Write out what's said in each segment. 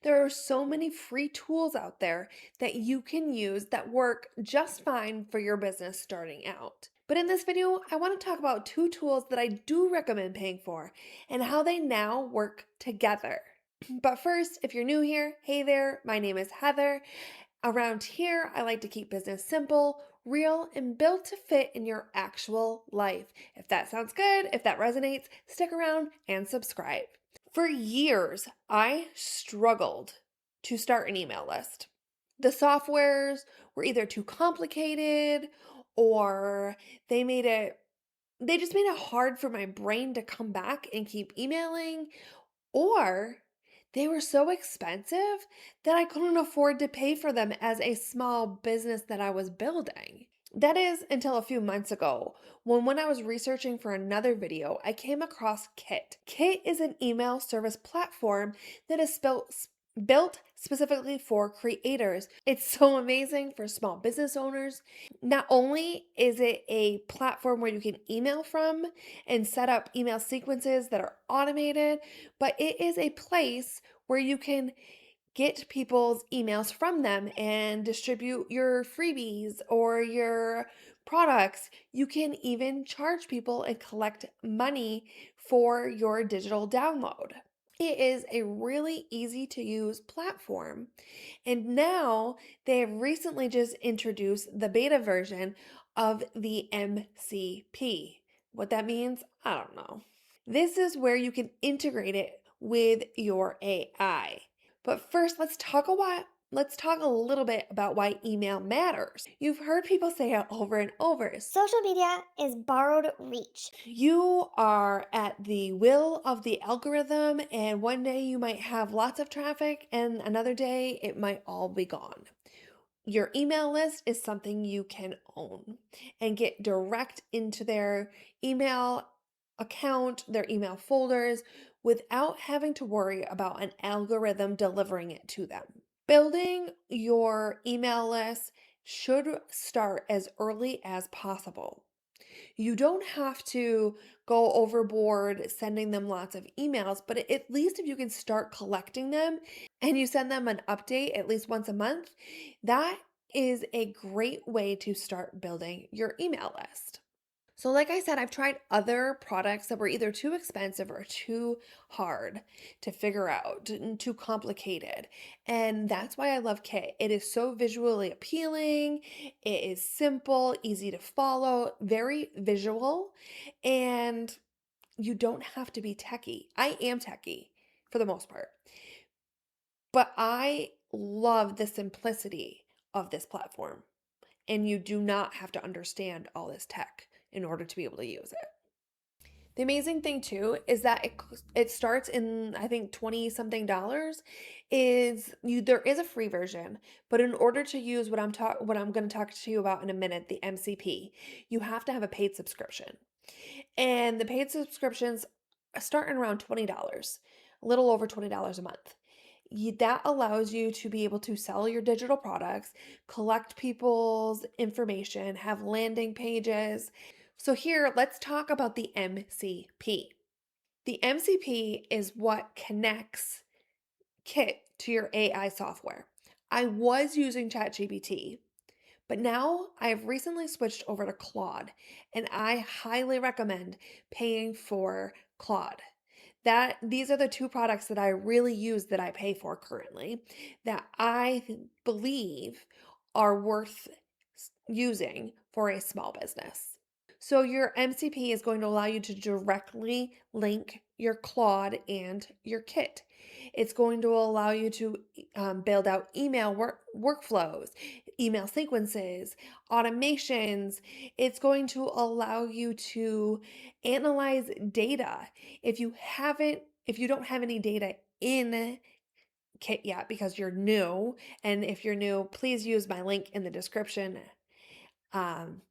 There are so many free tools out there that you can use that work just fine for your business starting out. But in this video, I want to talk about two tools that I do recommend paying for and how they now work together. But first, if you're new here, hey there, my name is Heather. Around here, I like to keep business simple, real, and built to fit in your actual life. If that sounds good, if that resonates, stick around and subscribe. For years, I struggled to start an email list. The softwares were either too complicated or they just made it hard for my brain to come back and keep emailing, or they were so expensive that I couldn't afford to pay for them as a small business that I was building. That is until a few months ago, when I was researching for another video, I came across Kit. Kit is an email service platform that is built specifically for creators. It's so amazing for small business owners. Not only is it a platform where you can email from and set up email sequences that are automated, but it is a place where you can get people's emails from them and distribute your freebies or your products. You can even charge people and collect money for your digital download. It is a really easy to use platform. And now they have recently just introduced the beta version of the MCP. What that means, I don't know. This is where you can integrate it with your AI. But first, let's talk a little bit about why email matters. You've heard people say it over and over. Social media is borrowed reach. You are at the will of the algorithm, and one day you might have lots of traffic, and another day it might all be gone. Your email list is something you can own and get direct into their email account, their email folders, without having to worry about an algorithm delivering it to them. Building your email list should start as early as possible. You don't have to go overboard sending them lots of emails, but at least if you can start collecting them and you send them an update at least once a month, that is a great way to start building your email list. So, like I said, I've tried other products that were either too expensive or too hard to figure out and too complicated. And that's why I love Kit. It is so visually appealing, it is simple, easy to follow, very visual, and you don't have to be techie. I am techie for the most part, but I love the simplicity of this platform. And you do not have to understand all this tech in order to be able to use it. The amazing thing too is that it starts in I think 20 something dollars. Is you There is a free version, but in order to use what I'm going to talk to you about in a minute, the MCP, you have to have a paid subscription. And the paid subscriptions start around $20, a little over $20 a month. That allows you to be able to sell your digital products, collect people's information, have landing pages. So, here, let's talk about the MCP. The MCP is what connects Kit to your AI software. I was using ChatGPT, but now I have recently switched over to Claude, and I highly recommend paying for Claude. These are the two products that I really use that I pay for currently that believe are worth using for a small business. So your MCP is going to allow you to directly link your Claude and your Kit. It's going to allow you to build out email workflows, email sequences, automations. It's going to allow you to analyze data. If you don't have any data in Kit yet because you're new, and if you're new, please use my link in the description. Um,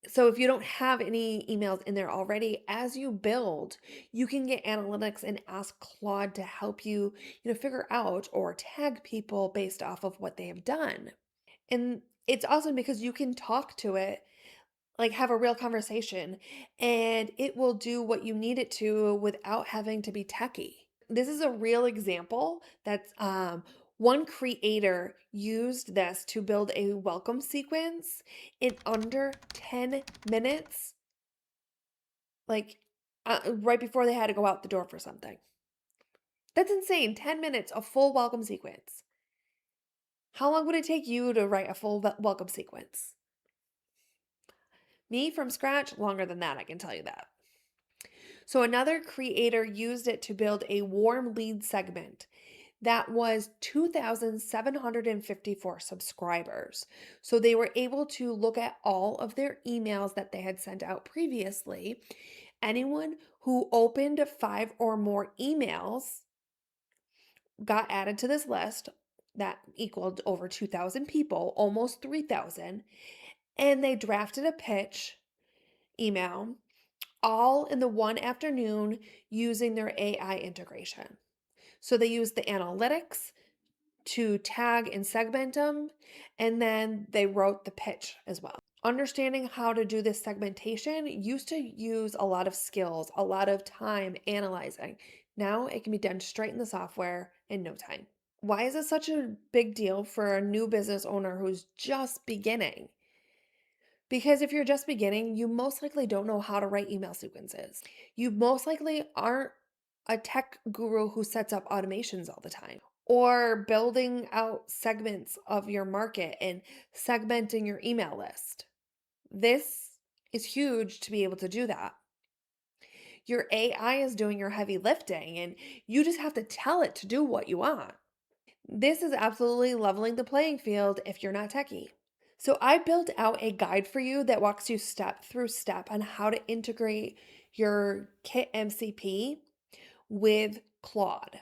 so if you don't have any emails in there already, as you build, you can get analytics and ask Claude to help you, figure out or tag people based off of what they have done. And it's awesome because you can talk to it, like have a real conversation, and it will do what you need it to without having to be techie. This is a real example that's one creator used this to build a welcome sequence in under 10 minutes, like right before they had to go out the door for something. That's insane. 10 minutes, a full welcome sequence. How long would it take you to write a full welcome sequence? Me from scratch, longer than that, I can tell you that. So another creator used it to build a warm lead segment that was 2,754 subscribers. So they were able to look at all of their emails that they had sent out previously. Anyone who opened 5 or more emails got added to this list that equaled over 2,000 people, almost 3,000. And they drafted a pitch email all in the one afternoon using their AI integration. So they used the analytics to tag and segment them, and then they wrote the pitch as well. Understanding how to do this segmentation used to use a lot of skills, a lot of time analyzing. Now it can be done straight in the software in no time. Why is it such a big deal for a new business owner who's just beginning? Because if you're just beginning, you most likely don't know how to write email sequences. You most likely aren't a tech guru who sets up automations all the time or building out segments of your market and segmenting your email list. This is huge to be able to do that. Your AI is doing your heavy lifting and you just have to tell it to do what you want. This is absolutely leveling the playing field if you're not techie. So I built out a guide for you that walks you step through step on how to integrate your Kit MCP with Claude.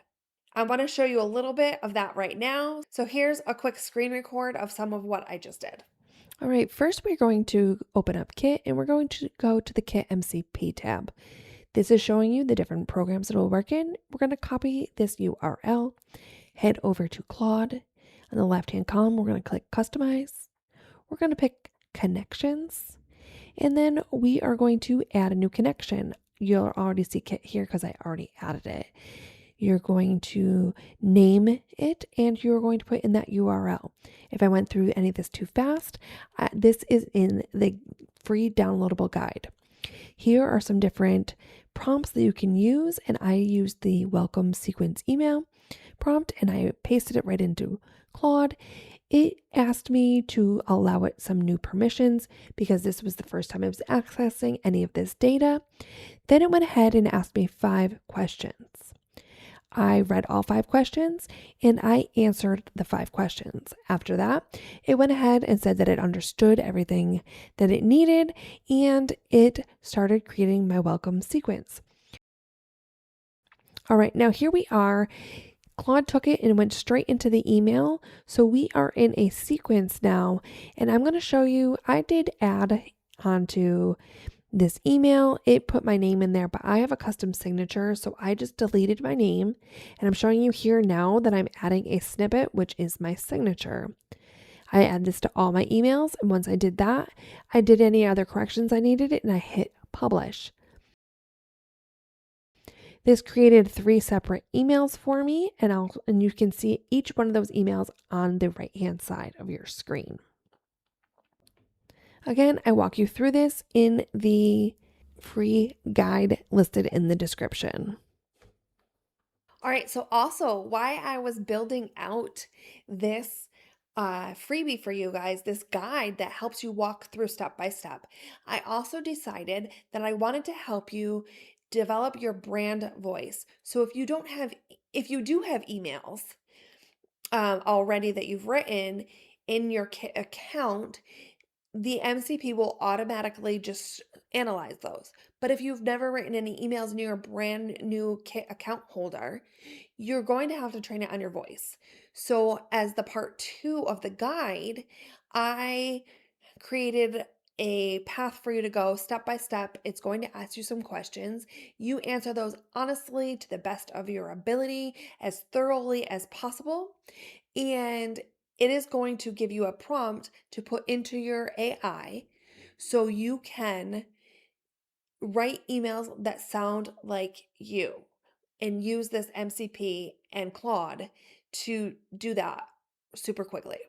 I want to show you a little bit of that right now. So here's a quick screen record of some of what I just did. All right, first we're going to open up Kit and we're going to go to the Kit MCP tab. This is showing you the different programs that will work in. We're going to copy this URL, head over to Claude. On the left-hand column, we're going to click Customize. We're going to pick Connections, and then we are going to add a new connection. You'll already see Kit here because I already added it. You're going to name it and you're going to put in that URL. If I went through any of this too fast, this is in the free downloadable guide. Here are some different prompts that you can use, and I used the welcome sequence email prompt and I pasted it right into Claude. It asked me to allow it some new permissions because this was the first time I was accessing any of this data. Then it went ahead and asked me 5 questions. I read all 5 questions and I answered the 5 questions. After that, it went ahead and said that it understood everything that it needed and it started creating my welcome sequence. All right, now here we are. Claude took it and went straight into the email. So we are in a sequence now, and I'm going to show you, I did add onto this email. It put my name in there, but I have a custom signature. So I just deleted my name and I'm showing you here now that I'm adding a snippet, which is my signature. I add this to all my emails. And once I did that, I did any other corrections I needed and I hit publish. This created 3 separate emails for me, and you can see each one of those emails on the right-hand side of your screen. Again, I walk you through this in the free guide listed in the description. All right, so also why I was building out this freebie for you guys, this guide that helps you walk through step by step. I also decided that I wanted to help you develop your brand voice. So if you do have emails already that you've written in your account, the MCP will automatically just analyze those. But if you've never written any emails and you're a brand new Kit account holder, you're going to have to train it on your voice. So, as the part 2 of the guide, I created a path for you to go step by step. It's going to ask you some questions. You answer those honestly to the best of your ability, as thoroughly as possible. And it is going to give you a prompt to put into your AI so you can write emails that sound like you. and use this MCP and Claude to do that super quickly.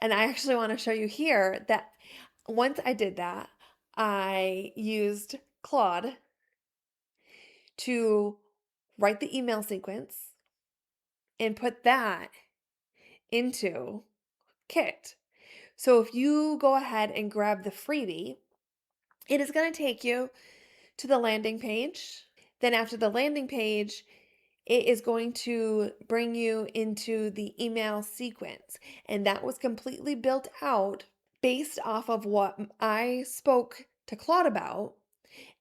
And I actually want to show you here that once I did that, I used Claude to write the email sequence and put that into Kit. So if you go ahead and grab the freebie, it is going to take you to the landing page. Then after the landing page, it is going to bring you into the email sequence. And that was completely built out based off of what I spoke to Claude about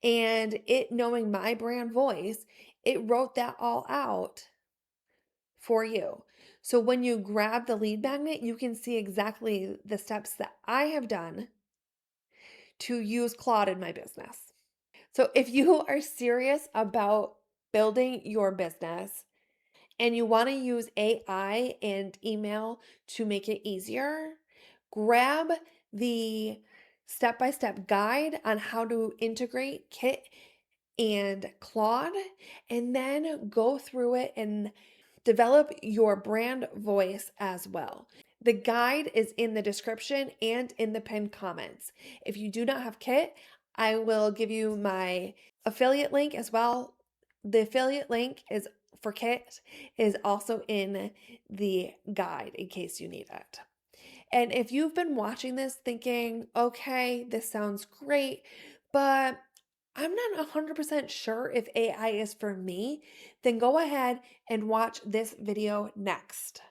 and it knowing my brand voice, it wrote that all out for you. So when you grab the lead magnet, you can see exactly the steps that I have done to use Claude in my business. So if you are serious about building your business and you want to use AI and email to make it easier, grab the step by step guide on how to integrate Kit and Claude, and then go through it and develop your brand voice as well. The guide is in the description and in the pinned comments. If you do not have Kit, I will give you my affiliate link as well. The affiliate link is for Kit is also in the guide in case you need it. And if you've been watching this thinking, okay, this sounds great, but I'm not 100% sure if AI is for me, then go ahead and watch this video next.